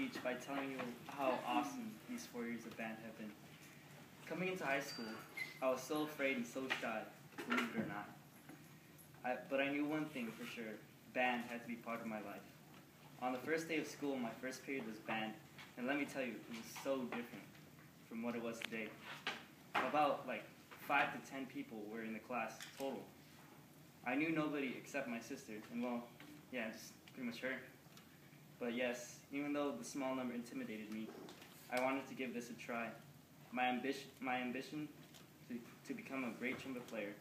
speech by telling you how awesome these 4 years of band have been. Coming into high school, I was so afraid and so shy, believe it or not. But I knew one thing for sure, band had to be part of my life. On the first day of school, my first period was band, and let me tell you, it was so different from what it was today. About 5 to 10 people were in the class total. I knew nobody except my sister, and just pretty much her. But yes, even though the small number intimidated me, I wanted to give this a try. My ambition to become a great trumpet player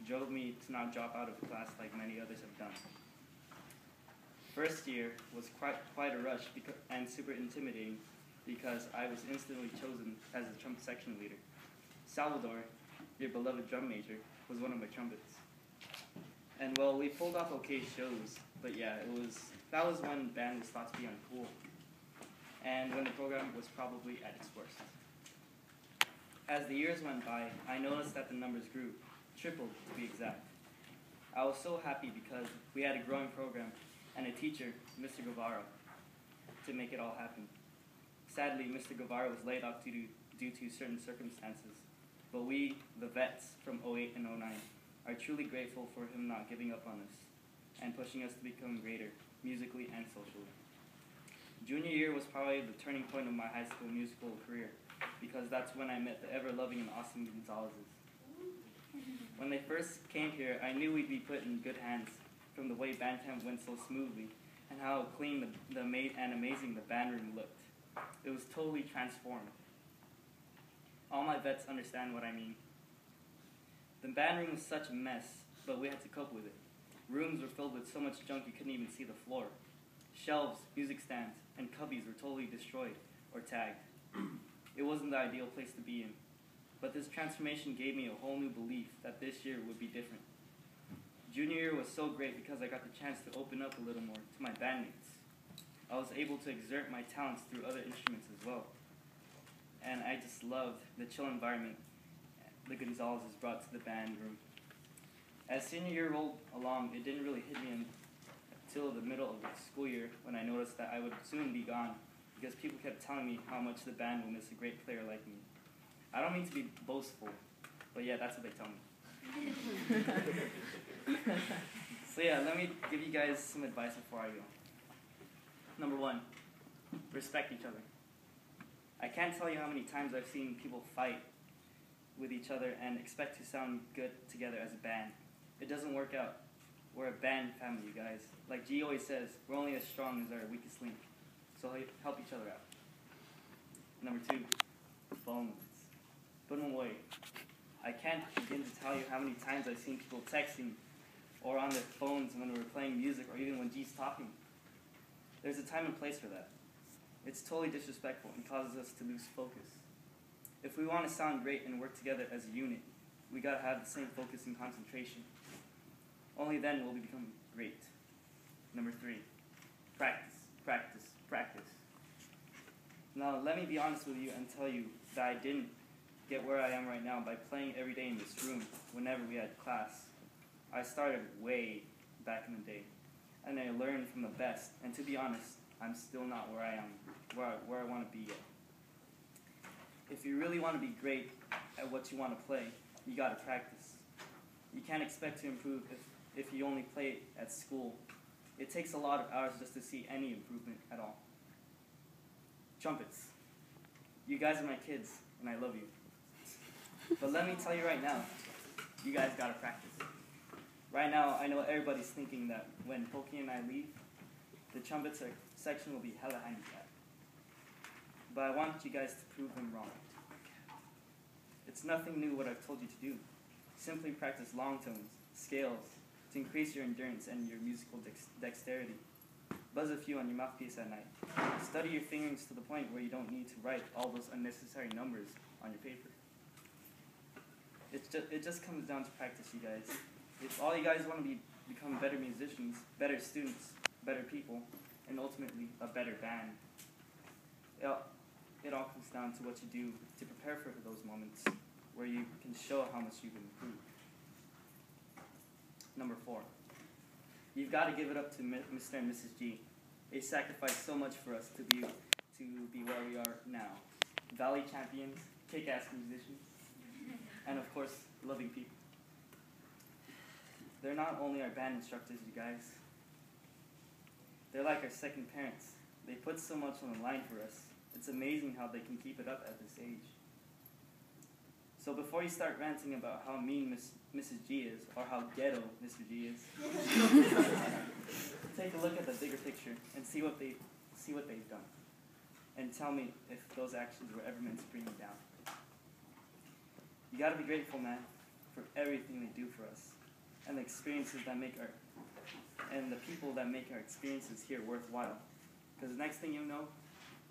drove me to not drop out of class like many others have done. First year was quite a rush and super intimidating because I was instantly chosen as the trumpet section leader. Salvador, your beloved drum major, was one of my trumpets. And well, we pulled off okay shows, but yeah, that was when band was thought to be uncool, and when the program was probably at its worst. As the years went by, I noticed that the numbers grew, tripled to be exact. I was so happy because we had a growing program and a teacher, Mr. Guevara, to make it all happen. Sadly, Mr. Guevara was laid off due to certain circumstances, but we, the vets from 08 and 09, are truly grateful for him not giving up on us and pushing us to become greater, musically and socially. Junior year was probably the turning point of my high school musical career, because that's when I met the ever-loving and awesome Gonzalez's. When they first came here, I knew we'd be put in good hands from the way band camp went so smoothly and how clean and amazing the band room looked. It was totally transformed. All my vets understand what I mean. The band room was such a mess, but we had to cope with it. Rooms were filled with so much junk you couldn't even see the floor. Shelves, music stands, and cubbies were totally destroyed or tagged. It wasn't the ideal place to be in. But this transformation gave me a whole new belief that this year would be different. Junior year was so great because I got the chance to open up a little more to my bandmates. I was able to exert my talents through other instruments as well. And I just loved the chill environment the Gonzalez's brought to the band room. As senior year rolled along, it didn't really hit me until the middle of the school year when I noticed that I would soon be gone because people kept telling me how much the band will miss a great player like me. I don't mean to be boastful, but yeah, that's what they tell me. So yeah, let me give you guys some advice before I go. Number 1, respect each other. I can't tell you how many times I've seen people fight with each other and expect to sound good together as a band. It doesn't work out. We're a band family, you guys. Like G always says, we're only as strong as our weakest link. So help each other out. Number 2, phones. Put them away. I can't begin to tell you how many times I've seen people texting or on their phones when we're playing music or even when G's talking. There's a time and place for that. It's totally disrespectful and causes us to lose focus. If we want to sound great and work together as a unit, we gotta have the same focus and concentration. Only then will we become great. Number 3, practice, practice, practice. Now, let me be honest with you and tell you that I didn't get where I am right now by playing every day in this room whenever we had class. I started way back in the day, and I learned from the best. And to be honest, I'm still not where I am, where I want to be yet. If you really want to be great at what you want to play, you got to practice. You can't expect to improve if you only play at school. It takes a lot of hours just to see any improvement at all. Trumpets. You guys are my kids, and I love you. But let me tell you right now, you guys got to practice. Right now, I know everybody's thinking that when Pokey and I leave, the trumpet section will be hella handicapped. But I want you guys to prove them wrong. It's nothing new what I've told you to do. Simply practice long tones, scales, to increase your endurance and your musical dexterity. Buzz a few on your mouthpiece at night. Study your fingerings to the point where you don't need to write all those unnecessary numbers on your paper. It just comes down to practice, you guys. If all you guys want to become better musicians, better students, better people, and ultimately a better band, it all comes down to what you do to prepare for those moments where you can show how much you've improved. Number 4, you've got to give it up to Mr. and Mrs. G. They sacrificed so much for us to be to be where we are now. Valley champions, kick-ass musicians, and of course, loving people. They're not only our band instructors, you guys. They're like our second parents. They put so much on the line for us. It's amazing how they can keep it up at this age. So before you start ranting about how mean Mrs. G is, or how ghetto Mr. G is, take a look at the bigger picture and see what they've done. And tell me if those actions were ever meant to bring you down. You gotta be grateful, man, for everything they do for us, and the experiences that make and the people that make our experiences here worthwhile. Because the next thing you know,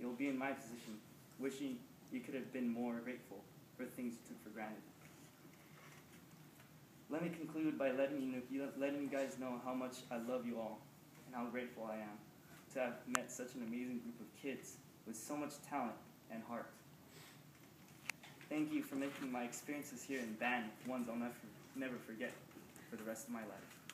you'll be in my position, wishing you could have been more grateful for things you took for granted. Let me conclude by letting you guys know how much I love you all, and how grateful I am to have met such an amazing group of kids with so much talent and heart. Thank you for making my experiences here in band ones I'll never forget for the rest of my life.